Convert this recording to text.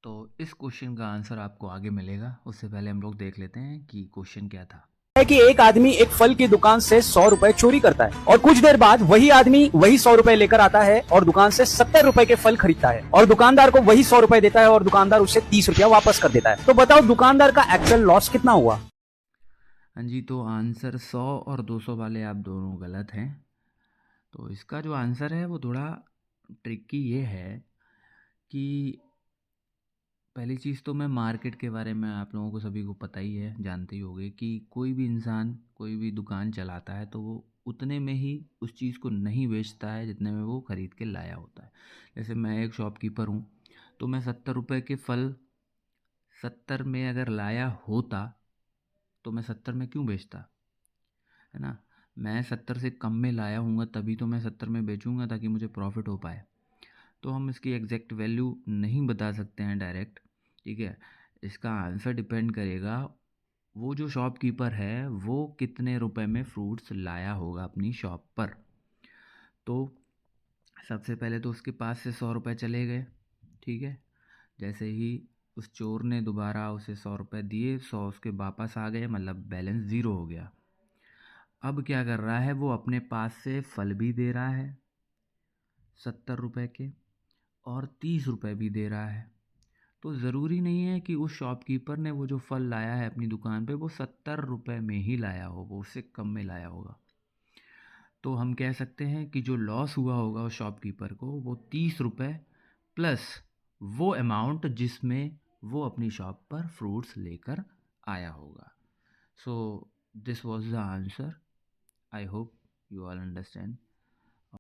तो इस क्वेश्चन का आंसर आपको आगे मिलेगा। उससे पहले हम लोग देख लेते हैं कि क्वेश्चन क्या था। है कि एक आदमी एक फल की दुकान से 100 रुपए चोरी करता है और कुछ देर बाद वही आदमी वही 100 रुपए लेकर आता है और दुकान से 70 रुपए के फल खरीदता है और दुकानदार को वही 100 रुपए देता है और दुकानदार उसे 30 रुपया वापस कर देता है। तो बताओ दुकानदार का एक्चुअल लॉस कितना हुआ। हाँ जी, तो आंसर 100 और 200 वाले आप दोनों गलत हैं। तो इसका जो आंसर है वो थोड़ा ट्रिकी ये है कि पहली चीज़ तो मैं मार्केट के बारे में आप लोगों को सभी को पता ही है, जानते ही होंगे कि कोई भी इंसान कोई भी दुकान चलाता है तो वो उतने में ही उस चीज़ को नहीं बेचता है जितने में वो ख़रीद के लाया होता है। जैसे मैं एक शॉपकीपर हूँ, तो मैं 70 रुपये के फल 70 में अगर लाया होता तो मैं 70 में क्यों बेचता, है ना। मैं 70 से कम में लाया हूँगा तभी तो मैं 70 में बेचूंगा ताकि मुझे प्रॉफिट हो पाए। तो हम इसकी एग्जैक्ट वैल्यू नहीं बता सकते हैं डायरेक्ट, ठीक है। इसका आंसर डिपेंड करेगा वो जो शॉपकीपर है वो कितने रुपए में फ्रूट्स लाया होगा अपनी शॉप पर। तो सबसे पहले तो उसके पास से 100 रुपये चले गए, ठीक है। जैसे ही उस चोर ने दोबारा उसे 100 रुपये दिए, 100 उसके वापस आ गए, मतलब बैलेंस ज़ीरो हो गया। अब क्या कर रहा है, वो अपने पास से फल भी दे रहा है 70 रुपये के और 30 रुपये भी दे रहा है। तो ज़रूरी नहीं है कि उस शॉपकीपर ने वो जो फल लाया है अपनी दुकान पे वो 70 रुपये में ही लाया हो, वो उससे कम में लाया होगा। तो हम कह सकते हैं कि जो लॉस हुआ होगा उस शॉपकीपर को वो 30 रुपये प्लस वो अमाउंट जिसमें वो अपनी शॉप पर फ्रूट्स लेकर आया होगा। So this was the answer. I hope you all understand.